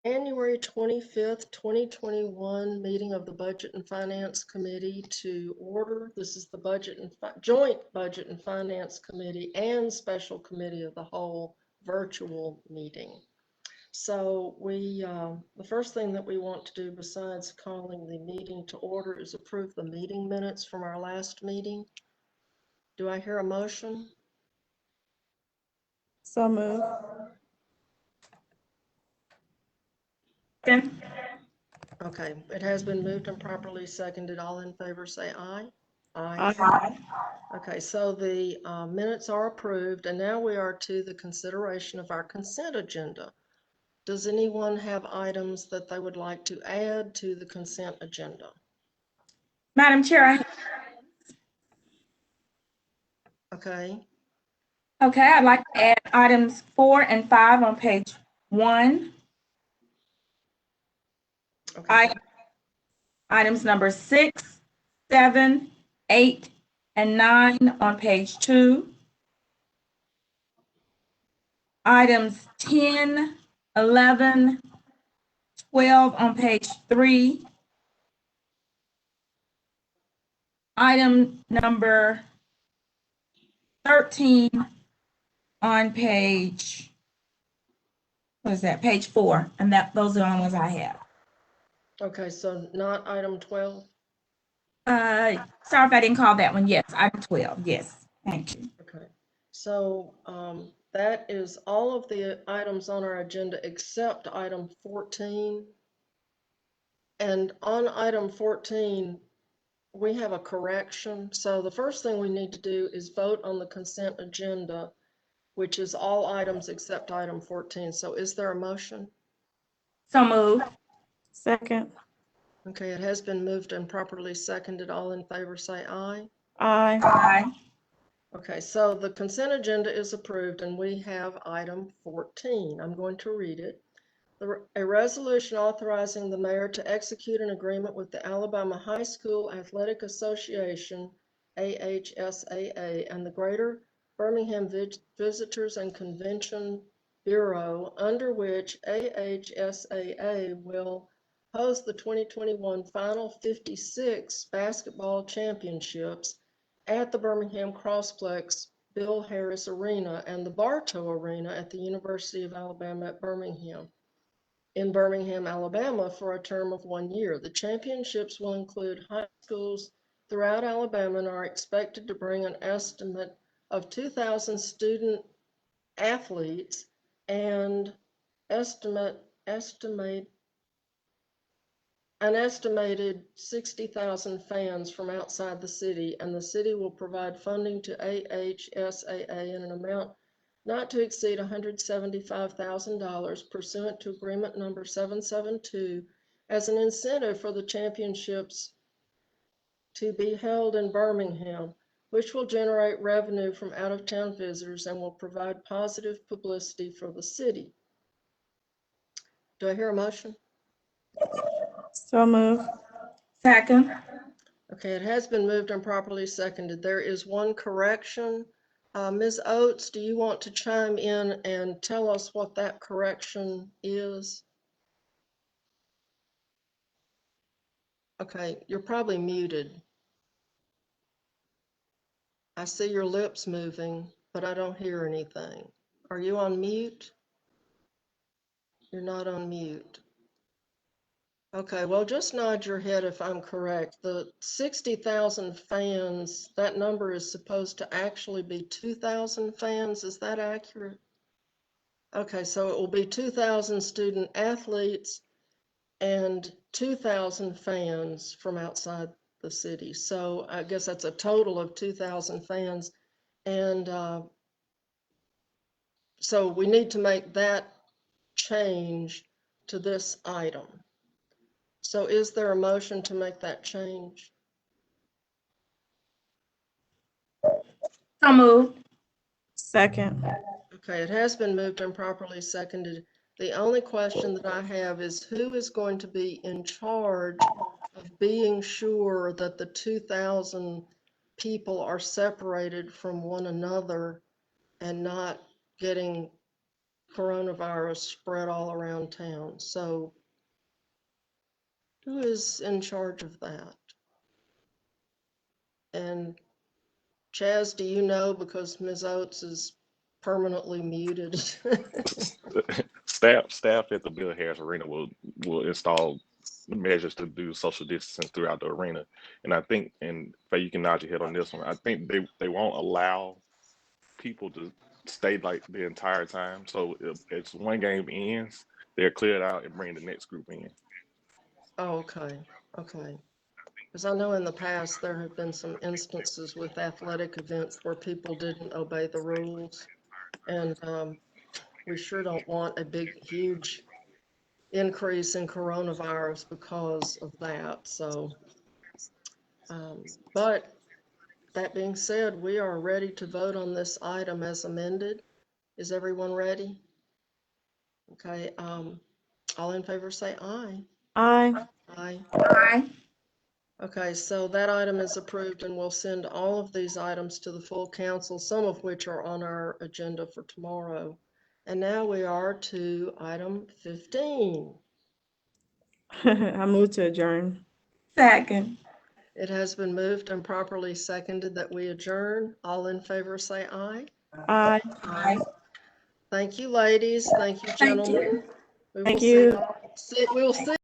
January 25th, 2021 meeting of the Budget and Finance Committee to order. This is the Joint Budget and Finance Committee and Special Committee of the Whole virtual meeting. So the first thing that we want to do besides calling the meeting to order is approve the meeting minutes from our last meeting. Do I hear a motion? So moved. Okay, it has been moved and properly seconded. All in favor say aye. Aye. Okay, so the minutes are approved, and now we are to the consideration of our consent agenda. Does anyone have items that they would like to add to the consent agenda? Madam Chair, Okay, I'd like to add items 4 and 5 on page 1. okay. Items number 6, 7, 8, and 9 on page 2. Items 10, 11, 12 on page 3. Item number 13 on page, page 4, and those are the only ones I have. Okay, so not item 12? Sorry if I didn't call that one. Yes, item 12. Yes, thank you. Okay, so that is all of the items on our agenda except item 14. And on item 14, we have a correction. So the first thing we need to do is vote on the consent agenda, which is all items except item 14. So is there a motion? So moved. Second. Okay, it has been moved and properly seconded. All in favor say aye. Aye. Aye. Okay, so the consent agenda is approved and we have item 14. I'm going to read it. A resolution authorizing the mayor to execute an agreement with the Alabama High School Athletic Association, AHSAA, and the Greater Birmingham Visitors and Convention Bureau, under which AHSAA will host the 2021 Final 56 basketball championships at the Birmingham Crossplex Bill Harris Arena and the Bartow Arena at the University of Alabama at Birmingham. In Birmingham, Alabama, for a term of 1 year. The championships will include high schools throughout Alabama and are expected to bring an estimate of 2,000 student athletes and an estimated 60,000 fans from outside the city, and the city will provide funding to AHSAA in an amount not to exceed $175,000 pursuant to agreement number 772 as an incentive for the championships to be held in Birmingham, which will generate revenue from out-of-town visitors and will provide positive publicity for the city. Do I hear a motion? So moved. Second. Okay, it has been moved and properly seconded. There is one correction. Ms. Oates, do you want to chime in and tell us what that correction is? Okay, you're probably muted. I see your lips moving, but I don't hear anything. Are you on mute? You're not on mute. Okay, well, just nod your head if I'm correct. The 60,000 fans, that number is supposed to actually be 2,000 fans. Is that accurate? Okay, so it will be 2,000 student athletes and 2,000 fans from outside the city. So I guess that's a total of 2,000 fans. And so we need to make that change to this item. So is there a motion to make that change? So moved. Second. Okay, it has been moved and properly seconded. The only question that I have is who is going to be in charge of being sure that the 2,000 people are separated from one another and not getting coronavirus spread all around town. So who is in charge of that? And Chaz, do you know, because Ms. Oates is permanently muted? Staff at the Bill Harris Arena will install measures to do social distancing throughout the arena. And I think, and Faye, you can nod your head on this one, I think they won't allow people to stay like the entire time. So if it's one game ends, they're cleared out and bring the next group in. Oh, okay, okay. Because I know in the past, there have been some instances with athletic events where people didn't obey the rules. And we sure don't want a big, huge increase in coronavirus because of that. So, but that being said, we are ready to vote on this item as amended. Is everyone ready? Okay, all in favor say aye. Aye. Aye. Aye. Okay, so that item is approved, and we'll send all of these items to the full council, some of which are on our agenda for tomorrow. And now we are to item 15. I move to adjourn. Second. It has been moved and properly seconded that we adjourn. All in favor say aye. Aye. Aye. Thank you, ladies. Thank you, Thank gentlemen. you. We will Thank see you. we will see